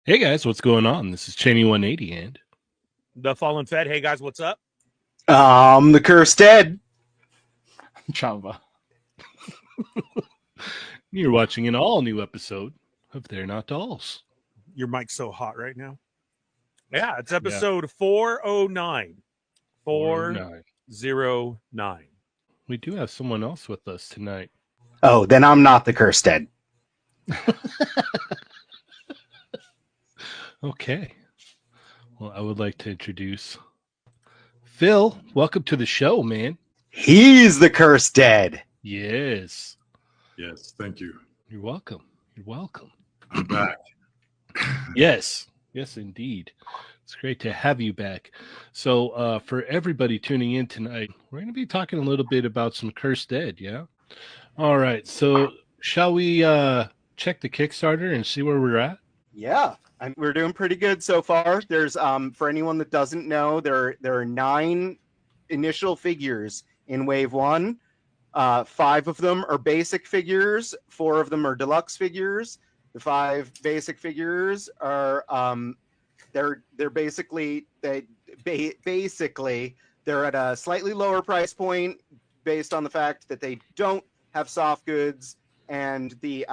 Hey guys, what's going on? This is Cheney 180 and The Fallen Fed. Hey guys, what's up? The cursed dead. Java. you're watching an all new episode of They're Not Dolls. Your mic's so hot right now. Yeah, it's Yeah, episode 409. 409. 409. We do have someone else with us tonight. Oh, then I'm not the cursed dead. Okay. Well, I would like to introduce Phil. Welcome to the show, man. He's the cursed dead. Yes. Yes, thank you. You're welcome. You're welcome. I'm back. Yes. Yes, indeed. It's great to have you back. So, for everybody tuning in tonight, we're going to be talking a little bit about some cursed dead, yeah? All right. So, shall we check the Kickstarter and see where we're at? Yeah, we're doing pretty good so far. There's for anyone that doesn't know, there are 9 initial figures in Wave 1. 5 of them are basic figures. 4 of them are deluxe figures. The 5 basic figures are they're basically they're at a slightly lower price point based on the fact that they don't have soft goods, and the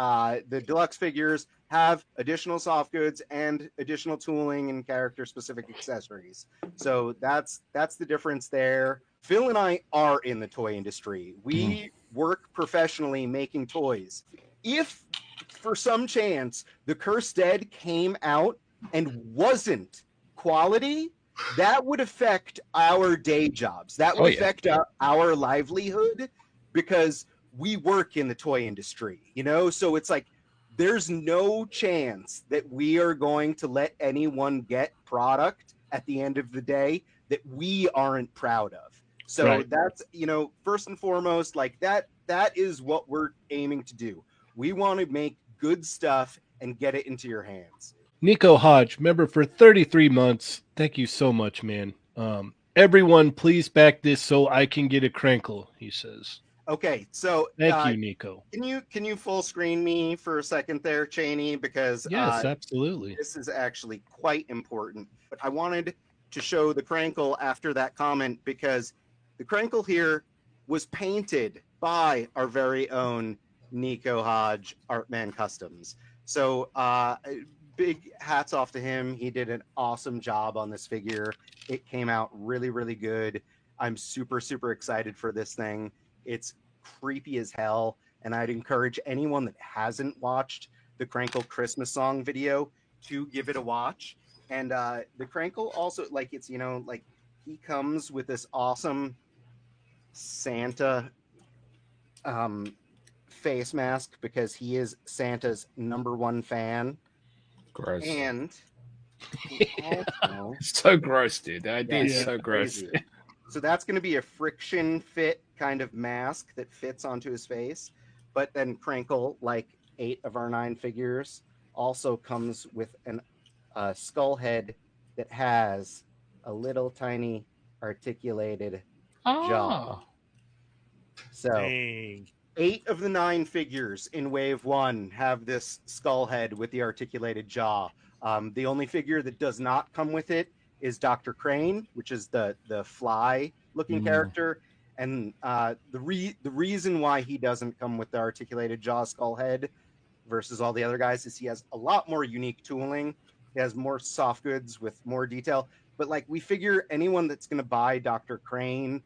deluxe figures have additional soft goods and additional tooling and character specific accessories. So that's the difference there. Phil and I are in the toy industry. We work professionally making toys. If for some chance the Cursed Dead came out and wasn't quality, that would affect our day jobs. That would affect our livelihood, because we work in the toy industry, So it's like there's no chance that we are going to let anyone get product at the end of the day that we aren't proud of. So Right. that's, first and foremost, like that is what we're aiming to do. We want to make good stuff and get it into your hands. Nico Hodge, member for 33 months. Thank you so much, man. Everyone, please back this so I can get a crankle, he says. Okay, so Thank you, Nico. Can you full screen me for a second there, Cheney? Because Yes, absolutely. this is actually quite important. But I wanted to show the crankle after that comment, because the crankle here was painted by our very own Nico Hodge, Artman Customs. So big hats off to him. He did an awesome job on this figure. It came out really, really good. I'm super, super excited for this thing. It's creepy as hell, and I'd encourage anyone that hasn't watched the Crankle Christmas song video to give it a watch. And the Crankle also, like, it's, like, he comes with this awesome Santa face mask, because he is Santa's #1 fan. Gross. And also, So gross, dude. The idea is Yeah. so gross. crazy. So that's going to be a friction fit kind of mask that fits onto his face. But then Crankle, like 8 of our 9 figures, also comes with a skull head that has a little tiny articulated jaw. So Dang. 8 of the 9 figures in Wave 1 have this skull head with the articulated jaw. The only figure that does not come with it is Dr. Crane, which is the fly looking character. And the reason why he doesn't come with the articulated jaw skull head versus all the other guys is he has a lot more unique tooling. He has more soft goods with more detail. But like, we figure anyone that's going to buy Dr. Crane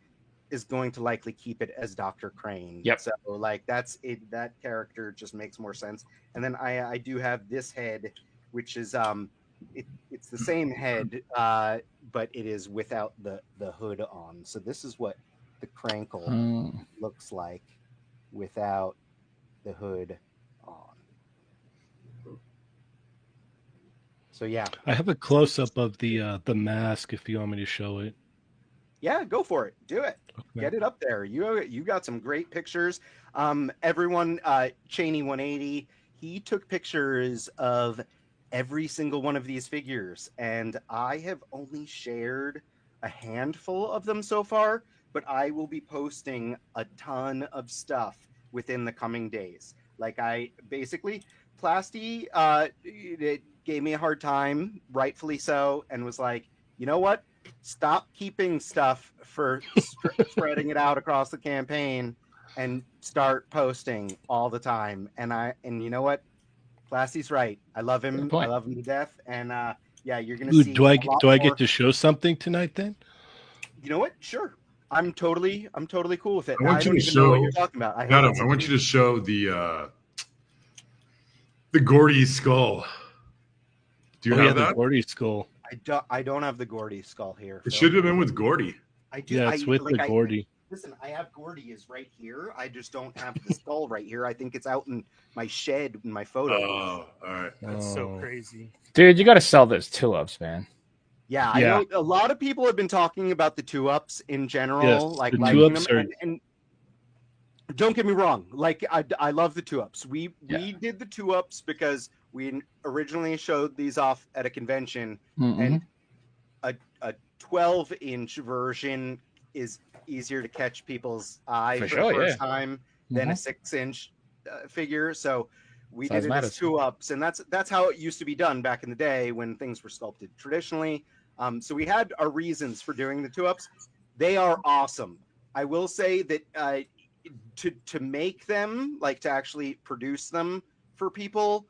is going to likely keep it as Dr. Crane. Yep. So like, that's it. That character just makes more sense. And then I do have this head, which is it's the same head, but it is without the hood on. So this is what the Crankle looks like without the hood on. So yeah, I have a close up of the mask if you want me to show it. yeah, go for it. Do it. Okay. Get it up there. You got some great pictures. Everyone, Cheney 180, he took pictures of every single one of these figures, and I have only shared a handful of them so far, but I will be posting a ton of stuff within the coming days. Like, I basically, Plasty it gave me a hard time, rightfully so, and was like, you know what? Stop keeping stuff for spreading it out across the campaign and start posting all the time. And you know what? Plasty's right. I love him. Good point. I love him to death. And yeah, you're gonna Ooh, see do I a lot do I more. get to show something tonight then? You know what? Sure. I'm totally cool with it. I want I you don't to even know what show- you're talking about. I hope Adam, it's I want you to show the Gordy skull. Do you Oh yeah, have the that? Gordy skull. I don't have the Gordy skull here. It Phil. should have been with Gordy. I do. Yeah, it's with the Gordy. Listen, I have Gordy is right here. I just don't have the skull right here. I think it's out in my shed in my photo. Oh, all right. That's so Oh. crazy. Dude, you got to sell those 2-ups, man. Yeah, I Yeah. know a lot of people have been talking about the 2-ups in general, Yes, like the liking 2-ups them, are- and don't get me wrong, like I love the 2-ups. We did the 2-ups because we originally showed these off at a convention, and a 12-inch version is easier to catch people's eye For for sure, the first yeah. time than a 6-inch figure. So we Size did it matters. as 2-ups, and that's how it used to be done back in the day when things were sculpted traditionally. So we had our reasons for doing the 2-ups. They are awesome. I will say that to make them, like to actually produce them for people,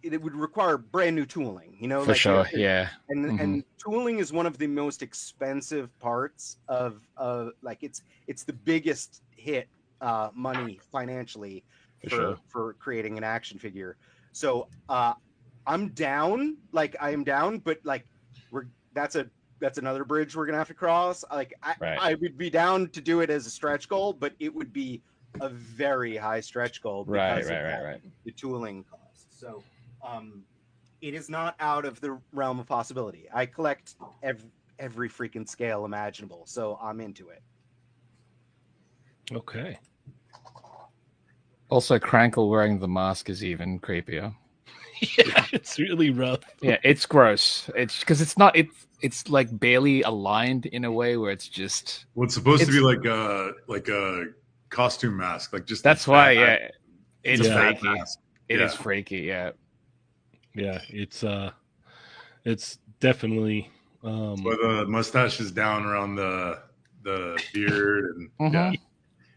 it would require brand new tooling. You know, For like sure, yeah. and tooling is one of the most expensive parts of like it's the biggest hit money financially for creating an action figure. So I'm down, like I am down, but like that's another bridge we're gonna have to cross. Like I would be down to do it as a stretch goal, but it would be a very high stretch goal because of the tooling cost. So it is not out of the realm of possibility. I collect every freaking scale imaginable, so I'm into it. Okay. Also, Crankle wearing the mask is even creepier. Yeah, it's really rough. Yeah, it's gross. It's because it's not. It's like barely aligned in a way where it's just. Well, it's supposed to be like a costume mask, like just. That's why, yeah. It's a fat freaky. mask. It is freaky, yeah. Yeah, it's definitely. Where the mustache is down around the beard, and yeah,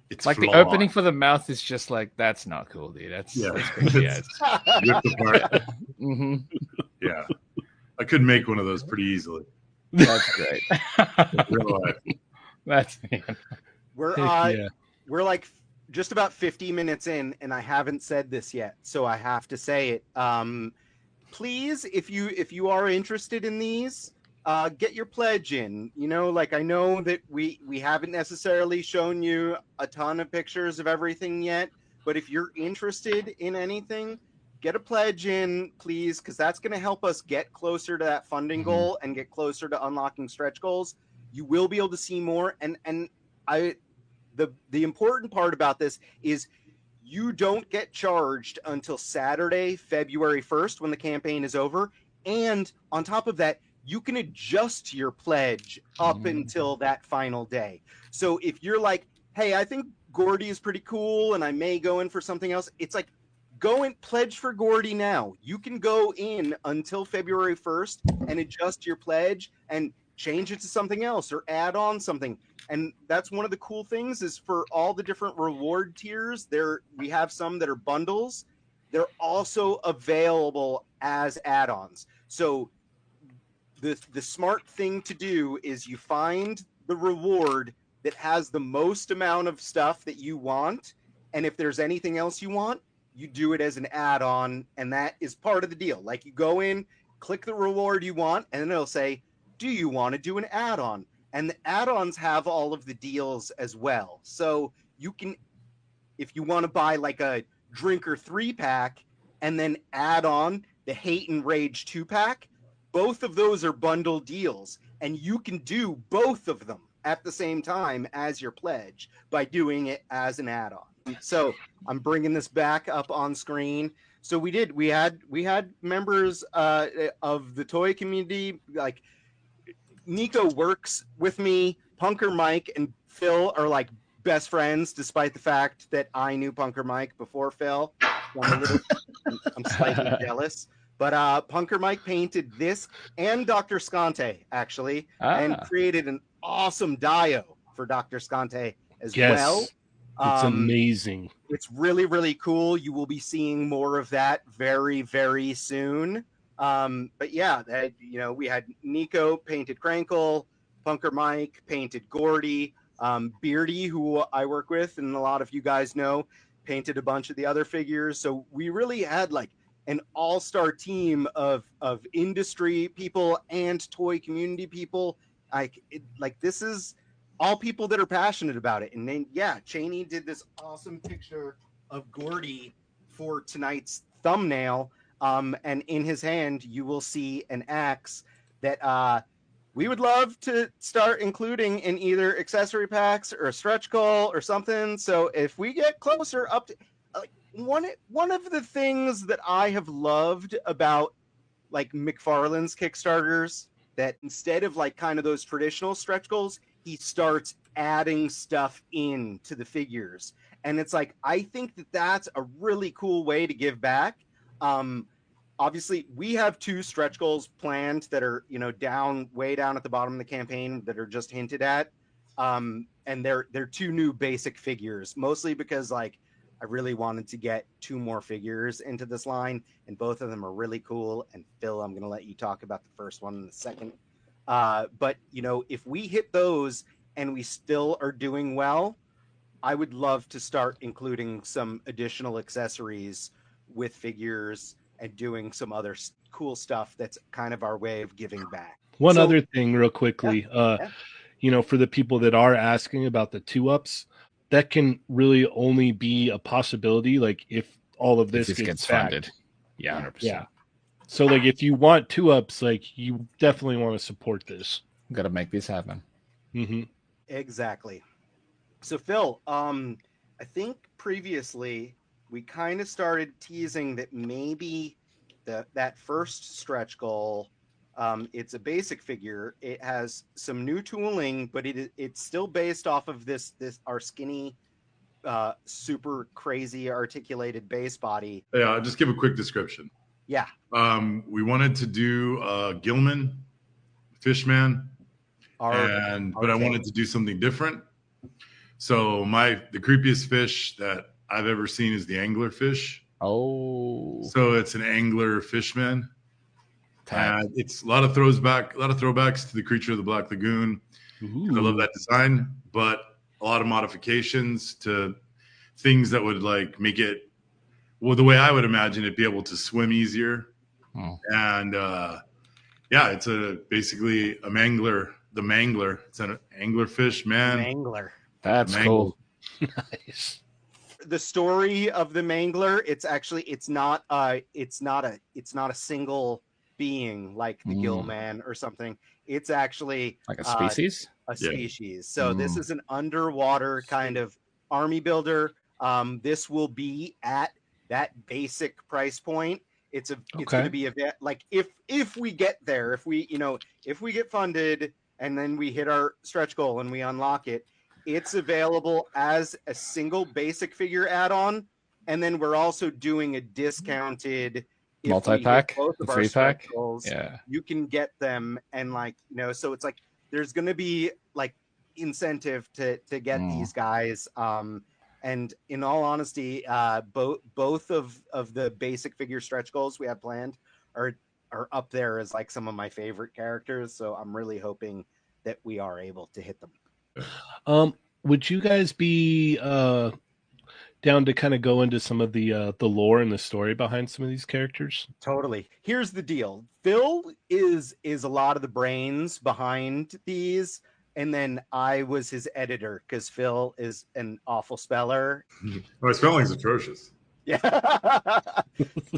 it's like flawed. the opening for the mouth is just like that's not cool, dude. That's crazy. Yeah, Ripped apart. Yeah, I could make one of those pretty easily. That's great. Real life. That's we're like just about 50 minutes in, and I haven't said this yet, so I have to say it. Please, if you are interested in these, get your pledge in. You know, like I know that we haven't necessarily shown you a ton of pictures of everything yet, but if you're interested in anything, get a pledge in, please, because that's going to help us get closer to that funding goal and get closer to unlocking stretch goals. You will be able to see more, and the important part about this is you don't get charged until Saturday, February 1st, when the campaign is over. And on top of that, you can adjust your pledge up until that final day. So if you're like, hey, I think Gordy is pretty cool and I may go in for something else, it's like, go and pledge for Gordy now. You can go in until February 1st and adjust your pledge and change it to something else or add on something. And that's one of the cool things is for all the different reward tiers, we have some that are bundles. They're also available as add-ons. So the smart thing to do is you find the reward that has the most amount of stuff that you want. And if there's anything else you want, you do it as an add-on. And that is part of the deal. Like you go in, click the reward you want, and then it'll say, do you want to do an add-on? And the add-ons have all of the deals as well. So you can, if you want to buy like a Drinker 3-pack and then add on the Hate and Rage 2-pack, both of those are bundle deals. And you can do both of them at the same time as your pledge by doing it as an add-on. So I'm bringing this back up on screen. So we had members of the toy community, like Nico works with me. Punker Mike and Phil are like best friends, despite the fact that I knew Punker Mike before Phil. I'm a little, I'm slightly jealous. But Punker Mike painted this and Dr. Scante actually, and created an awesome dio for Dr. Scante as well. It's amazing. It's really, really cool. You will be seeing more of that very, very soon. But yeah, we had Nico painted Crankle, Punker Mike painted Gordy, Beardy, who I work with, and a lot of you guys know, painted a bunch of the other figures. So we really had like an all-star team of industry people and toy community people. This is all people that are passionate about it. And then, yeah, Cheney did this awesome picture of Gordy for tonight's thumbnail. And in his hand, you will see an axe that we would love to start including in either accessory packs or a stretch goal or something. So if we get closer up to one of the things that I have loved about like McFarlane's Kickstarters, that instead of like kind of those traditional stretch goals, he starts adding stuff into the figures. And it's like, I think that that's a really cool way to give back. Obviously, we have 2 stretch goals planned that are, way down at the bottom of the campaign that are just hinted at. And they're 2 new basic figures, mostly because like I really wanted to get 2 more figures into this line, and both of them are really cool. And Phil, I'm going to let you talk about the first one in a second. But if we hit those and we still are doing well, I would love to start including some additional accessories with figures and doing some other cool stuff that's kind of our way of giving back. One other thing real quickly, yeah. For the people that are asking about the 2-ups, that can really only be a possibility like if all of this gets funded. Yeah, 100%. Yeah. So like if you want 2-ups, like you definitely want to support this. Got to make this happen. Mm-hmm. Exactly. So Phil, I think previously we kind of started teasing that maybe that first stretch goal, it's a basic figure. It has some new tooling, but it's still based off of our skinny, super crazy articulated base body. Yeah, I'll just give a quick description. Yeah. We wanted to do Gilman, Fishman, but I wanted to do something different. So the creepiest fish that I've ever seen is the angler fish. Oh. So it's an angler fishman. It's a lot of throwbacks to the Creature of the Black Lagoon. I love that design, but a lot of modifications to things that would like make it, well, the way I would imagine it, be able to swim easier. And it's basically a mangler. The mangler. It's an angler fish, man. Mangler. That's cool. Nice. The story of the mangler, it's not a single being like the Gillman or something. It's actually like a species. Species. So this is an underwater kind of army builder. This will be at that basic price point. It's going to be like if we get there, if we get funded and then we hit our stretch goal and we unlock it, it's available as a single basic figure add-on, and then we're also doing a discounted multi-pack, both of the our 3-pack. goals. Yeah, you can get them, and so it's like there's going to be like incentive to get these guys. And in all honesty, both of the basic figure stretch goals we have planned are up there as like some of my favorite characters. So I'm really hoping that we are able to hit them. Would you guys be down to kind of go into some of the lore and the story behind some of these characters? Totally. Here's the deal. Phil is a lot of the brains behind these, and then I was his editor because Phil is an awful speller. My spelling's atrocious. Yeah.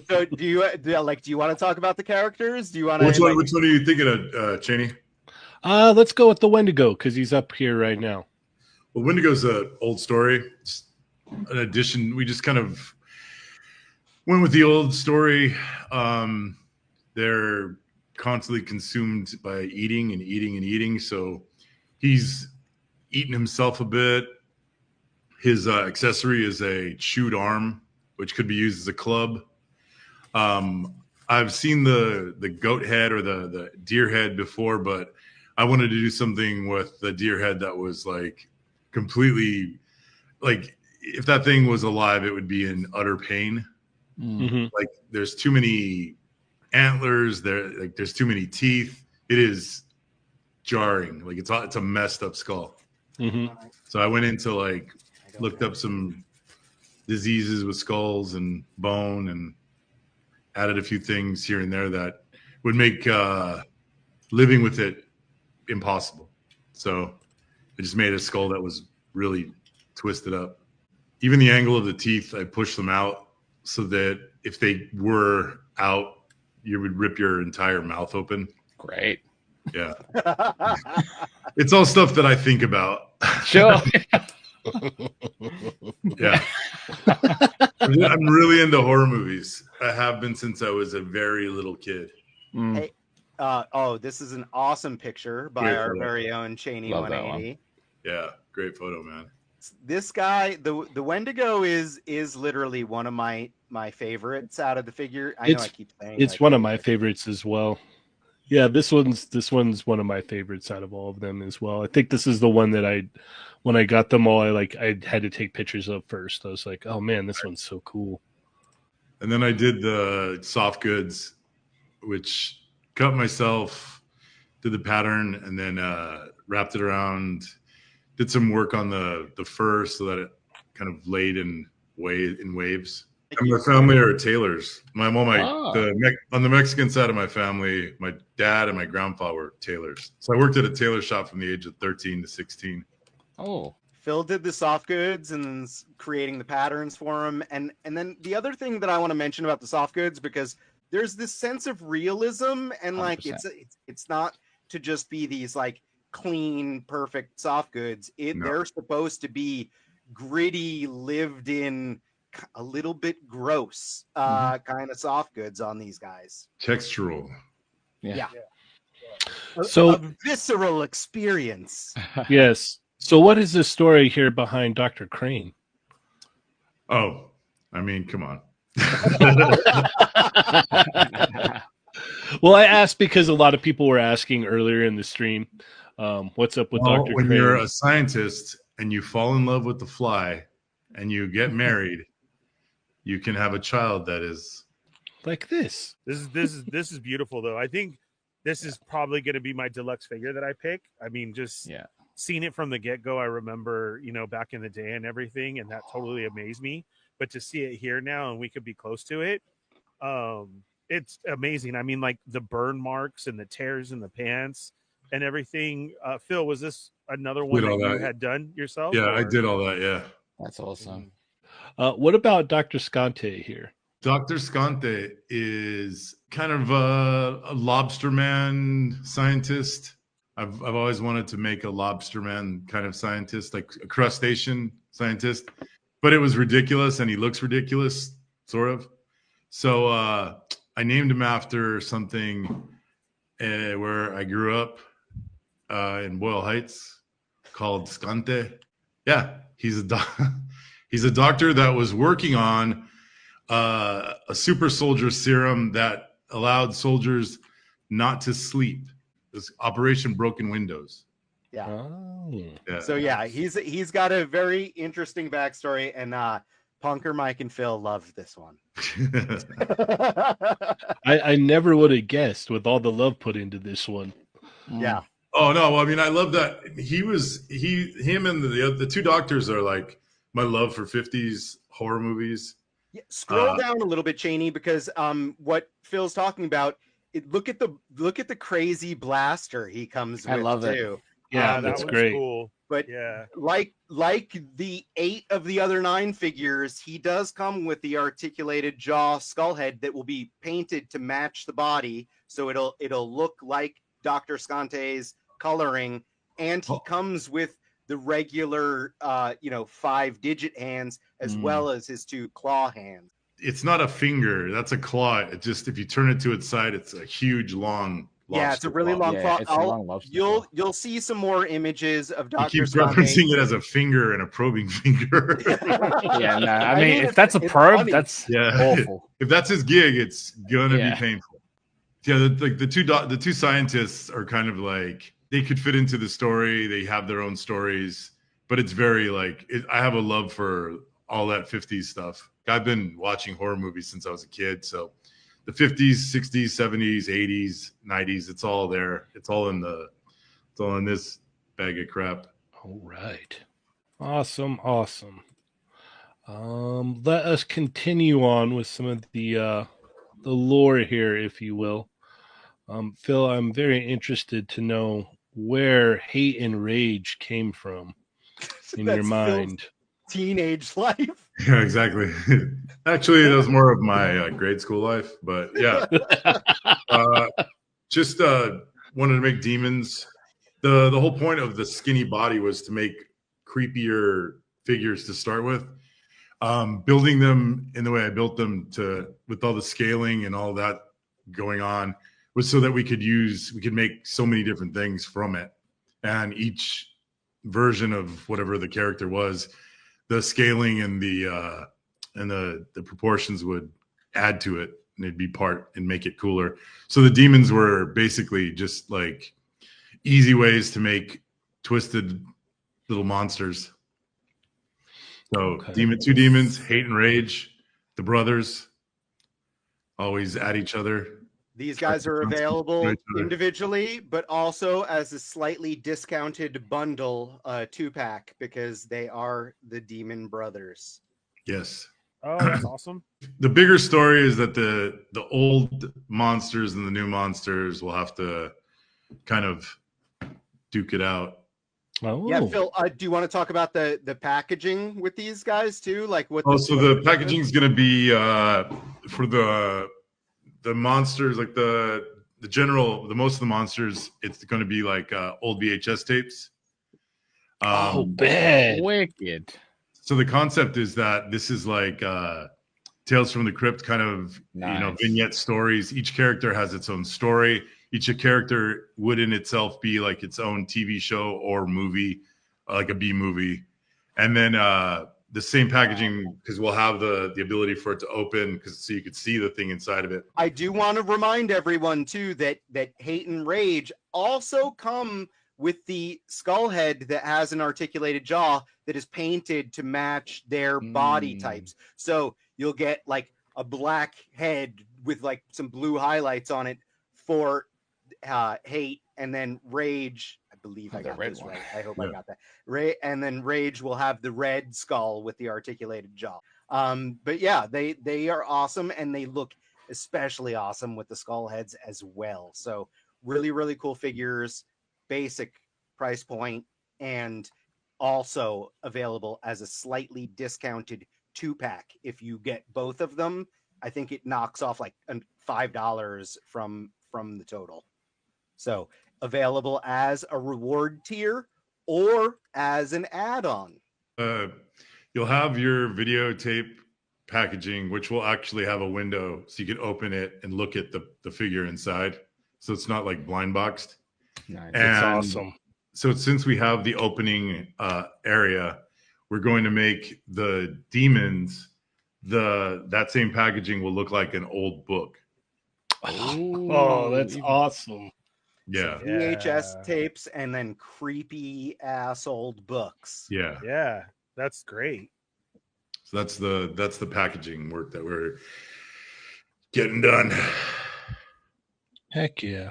So do you want to talk about the characters? Do you want to? Which one are you thinking of, Cheney? Let's go with the Wendigo because he's up here right now. Well, Wendigo's an old story. It's an addition. We just kind of went with the old story. They're constantly consumed by eating and eating and eating. So he's eaten himself a bit. His accessory is a chewed arm which could be used as a club. I've seen the goat head or the deer head before, but I wanted to do something with the deer head that was like completely, like if that thing was alive, it would be in utter pain. Mm-hmm. Like there's too many antlers there, like there's too many teeth. It is jarring. Like it's a messed up skull. Mm-hmm. So I went into looked up some diseases with skulls and bone and added a few things here and there that would make living with it impossible. So I just made a skull that was really twisted up. Even the angle of the teeth, I pushed them out so that if they were out, you would rip your entire mouth open. Great. Yeah. It's all stuff that I think about. Sure. Yeah. I'm really into horror movies. I have been since I was a very little kid. Mm. Hey, this is an awesome picture by Great our photo. very own Cheney Love that 180. Yeah, great photo, man. This guy, the Wendigo, is literally one of my favorites out of the figure. I know I keep saying it's one of my favorites as well. Yeah, this one's one of my favorites out of all of them as well. I think this is the one that when I got them all, I had to take pictures of first. I was like, oh man, this one's so cool. And then I did the soft goods, which cut myself, did the pattern, and then wrapped it around. Did some work on the fur so that it kind of laid in waves. And my family are tailors. On the Mexican side of my family, my dad and my grandpa were tailors. So I worked at a tailor shop from the age of 13 to 16. Oh. Phil did the soft goods and creating the patterns for him. And then the other thing that I want to mention about the soft goods, because there's this sense of realism and like 100%. it's not to just be these like clean, perfect soft goods. They're supposed to be gritty, lived in, a little bit gross kind of soft goods on these guys. Textural. Yeah. So a visceral experience. yes. So what is the story here behind Dr. Crane? Oh, I mean, come on. Well, I asked because a lot of people were asking earlier in the stream, what's up with Dr. When Crane? you're a scientist and you fall in love with the fly and you get married, you can have a child that is like this. This is beautiful though. I think this is probably going to be my deluxe figure that I pick. I mean, just seeing it from the get-go, I remember, back in the day and everything, and that totally amazed me. But to see it here now and we could be close to it, it's amazing. I mean, like the burn marks and the tears in the pants and everything. Phil, was this another one that you had done yourself? Yeah, I did all that. Yeah. That's awesome. What about Dr. Scante here? Dr. Scante is kind of a lobsterman scientist. I've always wanted to make a lobsterman kind of scientist, like a crustacean scientist, but it was ridiculous and he looks ridiculous, sort of. So I named him after something where I grew up in Boyle Heights called Scante. Yeah, he's a doctor that was working on a super soldier serum that allowed soldiers not to sleep. This Operation Broken Windows. Yeah. Oh. Yeah. So yeah, he's got a very interesting backstory, and Punker, Mike, and Phil love this one. I never would have guessed with all the love put into this one. Yeah. Oh no! Well, I mean, I love that him and the two doctors are like my love for 50s horror movies. Yeah, scroll down a little bit, Cheney, because what Phil's talking about. Look at the crazy blaster he comes with. I love it. too. Yeah, that's great. Cool. But yeah, like the 8 of the other 9 figures, he does come with the articulated jaw skull head that will be painted to match the body, so it'll look like Dr. Scante's coloring, and he comes with the regular 5-digit hands as well as his 2 claw hands. It's not a finger, that's a claw. It just, if you turn it to its side, it's a huge long Yeah, it's a really long Yeah, claw. it's a long lobster claw. You'll see some more images of He Dr. keeps Scott referencing Bain. it as a finger and a probing finger. Yeah, no, I mean, if that's a it's probe, funny. that's Yeah. awful. If that's his gig, it's gonna be Yeah. painful. Yeah, the two scientists are kind of like they could fit into the story. They have their own stories, but it's very like I have a love for all that 50s stuff. I've been watching horror movies since I was a kid, so the 50s, 60s, 70s, 80s, 90s, it's all there. It's all in this bag of crap. All right. Awesome. Let us continue on with some of the lore here, if you will. Phil, I'm very interested to know where hate and rage came from in your That's Phil's mind. teenage life. Yeah, exactly. Actually, that was more of my grade school life, but yeah. Just wanted to make demons. The whole point of the skinny body was to make creepier figures to start with. Building them in the way I built them with all the scaling and all that going on was so that we could make so many different things from it. And each version of whatever the character was, the scaling and the proportions would add to it, and it'd be part and make it cooler. So the demons were basically just like easy ways to make twisted little monsters. So two demons, hate and rage, the brothers always at each other. These guys are available individually, but also as a slightly discounted bundle 2-pack because they are the Demon Brothers. Yes. Oh, that's awesome. The bigger story is that the old monsters and the new monsters will have to kind of duke it out. Oh. Yeah, Phil, do you want to talk about the packaging with these guys too? Like what? So the packaging is going to be for the monsters, like the most of the monsters. It's going to be like old VHS tapes. Bad. Wicked. So the concept is that this is like Tales from the Crypt kind of vignette stories. Each character has its own story. Each character would in itself be like its own TV show or movie, like a B movie. And then the same packaging, because we'll have the ability for it to open, so you could see the thing inside of it. I do want to remind everyone too that Hate and Rage also come with the skull head that has an articulated jaw that is painted to match their body types. So you'll get like a black head with like some blue highlights on it for Hate, and then Rage. I believe I got this right. I hope I got that. And then Rage will have the red skull with the articulated jaw. But yeah, they are awesome, and they look especially awesome with the skull heads as well. So really, really cool figures, basic price point, and also available as a slightly discounted 2-pack. If you get both of them, I think it knocks off like $5 from the total. So available as a reward tier or as an add-on. You'll have your videotape packaging, which will actually have a window so you can open it and look at the figure inside. So it's not like blind boxed. Nice. It's awesome. So since we have the opening area, we're going to make the demons, that same packaging will look like an old book. Oh, that's awesome. Yeah. So VHS tapes and then creepy ass old books. Yeah. Yeah. That's great. So that's the packaging work that we're getting done. Heck yeah.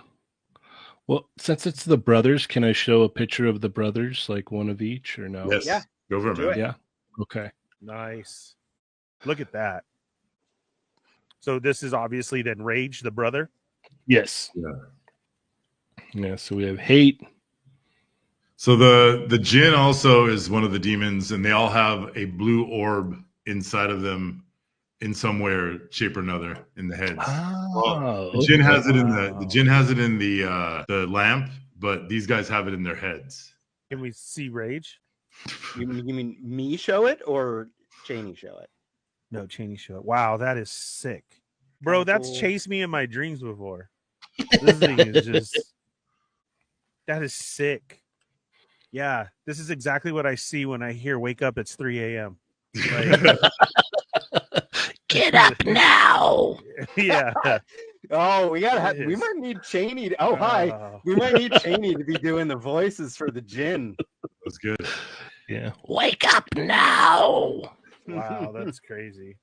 Well, since it's the brothers, can I show a picture of the brothers, like one of each, or no? Yes. Yeah. Go for it, man. Yeah. Okay. Nice. Look at that. So this is obviously then Rage, the brother. Yes. Yeah. Yeah. So we have Hate. So the Jinn also is one of the demons, and they all have a blue orb inside of them in some way or shape or another in the heads. The Jinn has it in the Jinn has it in the lamp, but these guys have it in their heads. Can we see Rage? You mean me show it or Cheney show it? No, Cheney show it. Wow, that is sick. Bro, that's chased me in my dreams before. This thing is just, that is sick. Yeah, this is exactly what I see when I hear "Wake up, it's 3 a.m." Like, Get up now. yeah. Oh, we might need Cheney. Hi. We might need Cheney to be doing the voices for the gin. That's good. Yeah. Wake up now. Wow, that's crazy.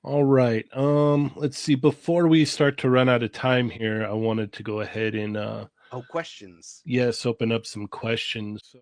All right. Let's see. Before we start to run out of time here, I wanted to go ahead and questions. yes, open up some questions.